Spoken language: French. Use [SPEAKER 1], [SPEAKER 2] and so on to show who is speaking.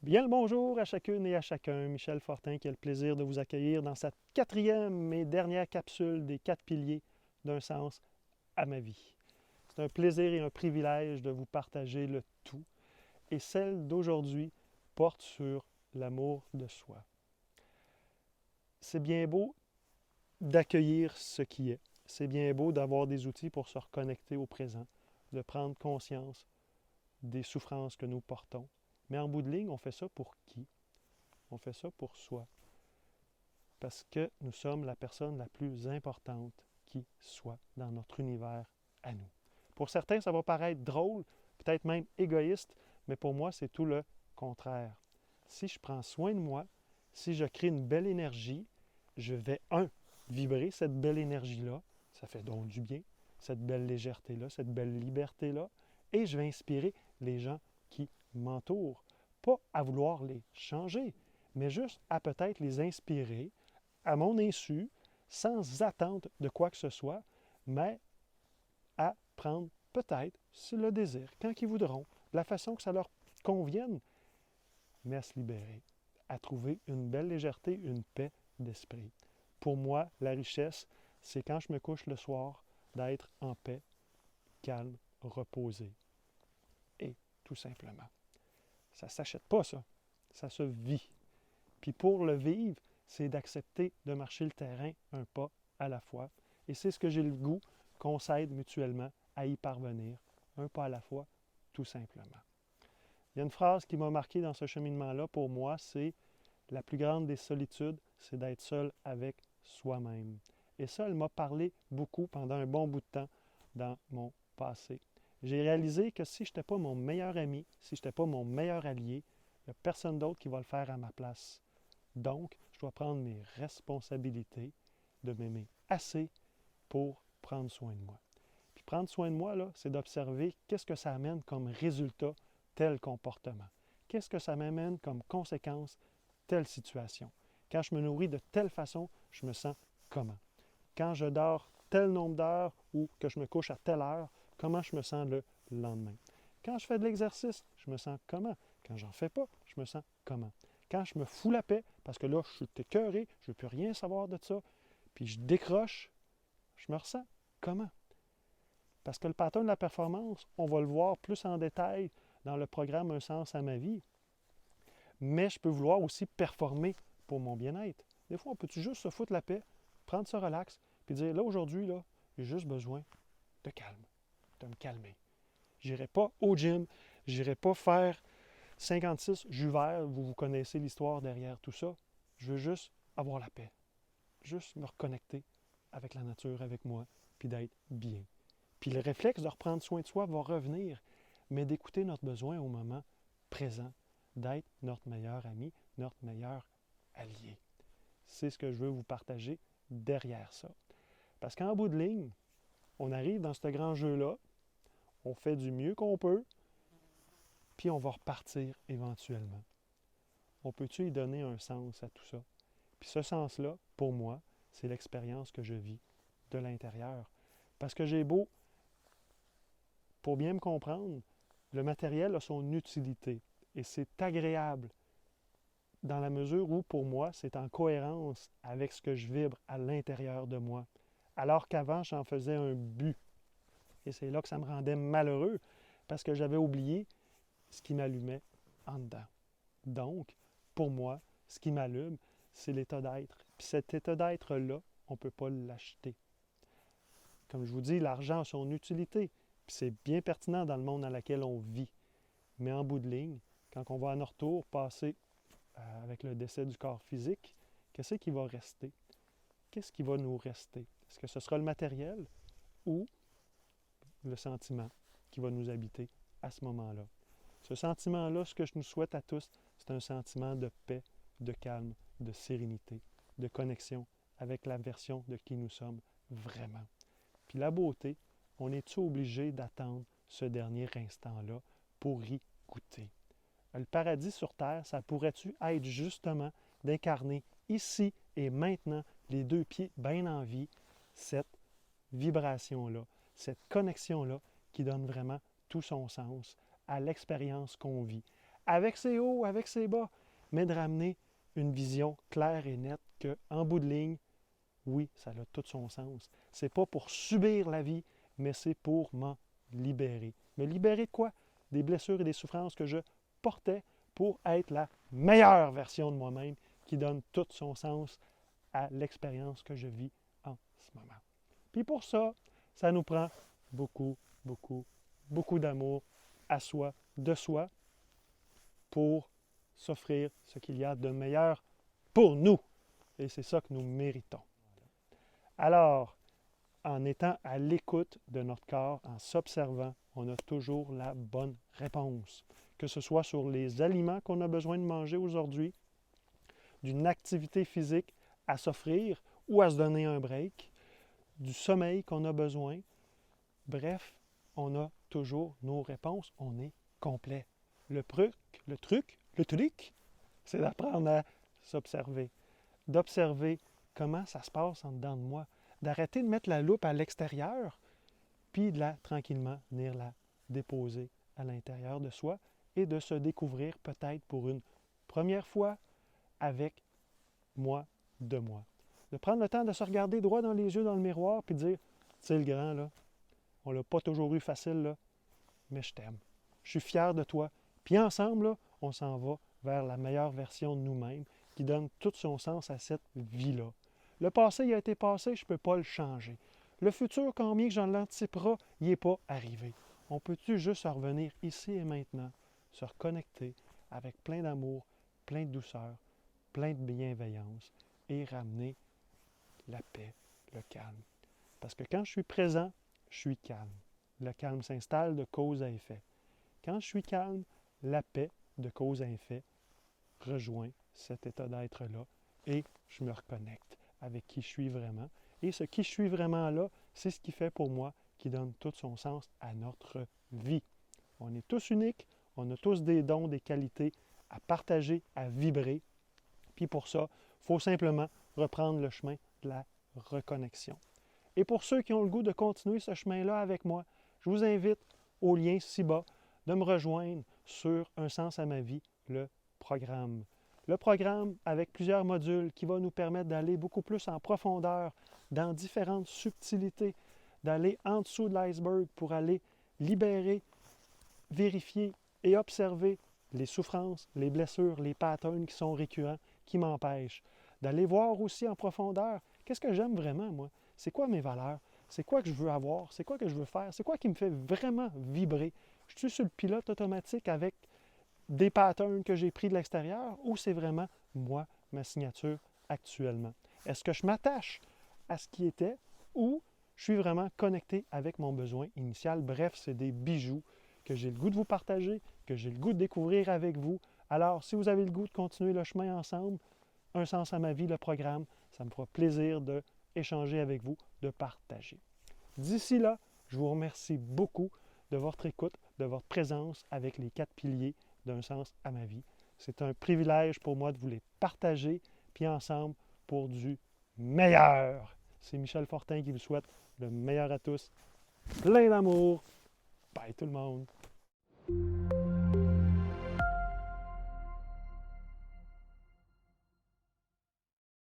[SPEAKER 1] Bien le bonjour à chacune et à chacun. Michel Fortin qui a le plaisir de vous accueillir dans cette quatrième et dernière capsule des 4 piliers d'un sens à ma vie. C'est un plaisir et un privilège de vous partager le tout. Et celle d'aujourd'hui porte sur l'amour de soi. C'est bien beau d'accueillir ce qui est. C'est bien beau d'avoir des outils pour se reconnecter au présent, de prendre conscience des souffrances que nous portons. Mais en bout de ligne, on fait ça pour qui? On fait ça pour soi. Parce que nous sommes la personne la plus importante qui soit dans notre univers à nous. Pour certains, ça va paraître drôle, peut-être même égoïste, mais pour moi, c'est tout le contraire. Si je prends soin de moi, si je crée une belle énergie, je vais, vibrer cette belle énergie-là, ça fait donc du bien, cette belle légèreté-là, cette belle liberté-là, et je vais inspirer les gens qui m'entourent. Pas à vouloir les changer, mais juste à peut-être les inspirer à mon insu, sans attente de quoi que ce soit, mais à prendre peut-être, si le désir, quand ils voudront, de la façon que ça leur convienne, mais à se libérer, à trouver une belle légèreté, une paix d'esprit. Pour moi, la richesse, c'est quand je me couche le soir, d'être en paix, calme, reposé. Et tout simplement. Ça ne s'achète pas, ça. Ça se vit. Puis pour le vivre, c'est d'accepter de marcher le terrain un pas à la fois. Et c'est ce que j'ai le goût qu'on s'aide mutuellement à y parvenir, un pas à la fois, tout simplement. Il y a une phrase qui m'a marqué dans ce cheminement-là pour moi, c'est la plus grande des solitudes, c'est d'être seul avec soi-même. Et ça, elle m'a parlé beaucoup pendant un bon bout de temps dans mon passé. J'ai réalisé que si je n'étais pas mon meilleur ami, si je n'étais pas mon meilleur allié, il n'y a personne d'autre qui va le faire à ma place. Donc, je dois prendre mes responsabilités de m'aimer assez pour prendre soin de moi. Puis prendre soin de moi, là, c'est d'observer qu'est-ce que ça amène comme résultat tel comportement. Qu'est-ce que ça m'amène comme conséquence telle situation. Quand je me nourris de telle façon, je me sens comment. Quand je dors tel nombre d'heures ou que je me couche à telle heure, comment je me sens le lendemain. Quand je fais de l'exercice, je me sens comment. Quand j'en fais pas, je me sens comment. Quand je me fous la paix, parce que là, je suis écœuré, je ne veux plus rien savoir de ça, puis je décroche, je me ressens comment. Parce que le pattern de la performance, on va le voir plus en détail dans le programme Un sens à ma vie. Mais je peux vouloir aussi performer pour mon bien-être. Des fois, on peut juste se foutre la paix, prendre ça relax, puis dire, là, aujourd'hui, là, j'ai juste besoin de calme, de me calmer. Je n'irai pas au gym, je n'irai pas faire 56 jus verts, vous connaissez l'histoire derrière tout ça. Je veux juste avoir la paix, juste me reconnecter avec la nature, avec moi, puis d'être bien. Puis le réflexe de reprendre soin de soi va revenir, mais d'écouter notre besoin au moment présent, d'être notre meilleur ami, notre meilleur allié. C'est ce que je veux vous partager derrière ça. Parce qu'en bout de ligne, on arrive dans ce grand jeu-là, on fait du mieux qu'on peut, puis on va repartir éventuellement. On peut-tu y donner un sens à tout ça? Puis ce sens-là, pour moi, c'est l'expérience que je vis de l'intérieur. Parce que j'ai beau, pour bien me comprendre, le matériel a son utilité et c'est agréable dans la mesure où, pour moi, c'est en cohérence avec ce que je vibre à l'intérieur de moi. Alors qu'avant, j'en faisais un but. Et c'est là que ça me rendait malheureux parce que j'avais oublié ce qui m'allumait en dedans. Donc, pour moi, ce qui m'allume, c'est l'état d'être. Puis cet état d'être-là, on ne peut pas l'acheter. Comme je vous dis, l'argent a son utilité. Puis c'est bien pertinent dans le monde dans lequel on vit. Mais en bout de ligne, quand on va à notre tour passer avec le décès du corps physique, qu'est-ce qui va rester? Qu'est-ce qui va nous rester? Est-ce que ce sera le matériel ou le sentiment qui va nous habiter à ce moment-là? Ce sentiment-là, ce que je nous souhaite à tous, c'est un sentiment de paix, de calme, de sérénité, de connexion avec la version de qui nous sommes vraiment. Puis la beauté, on est-tu obligé d'attendre ce dernier instant-là pour y goûter? Le paradis sur Terre, ça pourrait-tu être justement d'incarner ici et maintenant, les deux pieds bien en vie, cette vibration-là, cette connexion-là qui donne vraiment tout son sens à l'expérience qu'on vit, avec ses hauts, avec ses bas, mais de ramener une vision claire et nette qu'en bout de ligne, oui, ça a tout son sens. C'est pas pour subir la vie, mais c'est pour m'en libérer. Me libérer de quoi? Des blessures et des souffrances que je portais pour être la meilleure version de moi-même qui donne tout son sens à l'expérience que je vis en ce moment. Puis pour ça, ça nous prend beaucoup, beaucoup, beaucoup d'amour à soi, de soi, pour s'offrir ce qu'il y a de meilleur pour nous. Et c'est ça que nous méritons. Alors, en étant à l'écoute de notre corps, en s'observant, on a toujours la bonne réponse. Que ce soit sur les aliments qu'on a besoin de manger aujourd'hui, d'une activité physique à s'offrir ou à se donner un break, du sommeil qu'on a besoin. Bref, on a toujours nos réponses. On est complet. Le truc, c'est d'apprendre à s'observer, d'observer comment ça se passe en dedans de moi, d'arrêter de mettre la loupe à l'extérieur, puis de tranquillement venir la déposer à l'intérieur de soi et de se découvrir peut-être pour une première fois avec moi, de moi. De prendre le temps de se regarder droit dans les yeux dans le miroir puis de dire, tu sais le grand, là, on l'a pas toujours eu facile, là, mais je t'aime. Je suis fier de toi. Puis ensemble, là, on s'en va vers la meilleure version de nous-mêmes qui donne tout son sens à cette vie-là. Le passé, il a été passé, je ne peux pas le changer. Le futur, combien que j'en l'anticipera, il n'est pas arrivé. On peut-tu juste revenir ici et maintenant, se reconnecter avec plein d'amour, plein de douceur, plein de bienveillance et ramener la paix, le calme. Parce que quand je suis présent, je suis calme. Le calme s'installe de cause à effet. Quand je suis calme, la paix de cause à effet rejoint cet état d'être-là et je me reconnecte avec qui je suis vraiment. Et ce qui je suis vraiment là, c'est ce qui fait pour moi qui donne tout son sens à notre vie. On est tous uniques, on a tous des dons, des qualités à partager, à vibrer. Puis pour ça, il faut simplement reprendre le chemin de la reconnexion. Et pour ceux qui ont le goût de continuer ce chemin-là avec moi, je vous invite au lien ci-bas de me rejoindre sur Un sens à ma vie, le programme. Le programme avec plusieurs modules qui va nous permettre d'aller beaucoup plus en profondeur dans différentes subtilités, d'aller en dessous de l'iceberg pour aller libérer, vérifier et observer les souffrances, les blessures, les patterns qui sont récurrents, qui m'empêchent. D'aller voir aussi en profondeur, qu'est-ce que j'aime vraiment, moi? C'est quoi mes valeurs? C'est quoi que je veux avoir? C'est quoi que je veux faire? C'est quoi qui me fait vraiment vibrer? Je suis sur le pilote automatique avec des patterns que j'ai pris de l'extérieur ou c'est vraiment moi, ma signature actuellement? Est-ce que je m'attache à ce qui était ou je suis vraiment connecté avec mon besoin initial? Bref, c'est des bijoux que j'ai le goût de vous partager, que j'ai le goût de découvrir avec vous. Alors, si vous avez le goût de continuer le chemin ensemble, Un sens à ma vie, le programme, ça me fera plaisir d'échanger avec vous, de partager. D'ici là, je vous remercie beaucoup de votre écoute, de votre présence avec les 4 piliers d'Un sens à ma vie. C'est un privilège pour moi de vous les partager, puis ensemble pour du meilleur. C'est Michel Fortin qui vous souhaite le meilleur à tous. Plein d'amour. Bye tout le monde.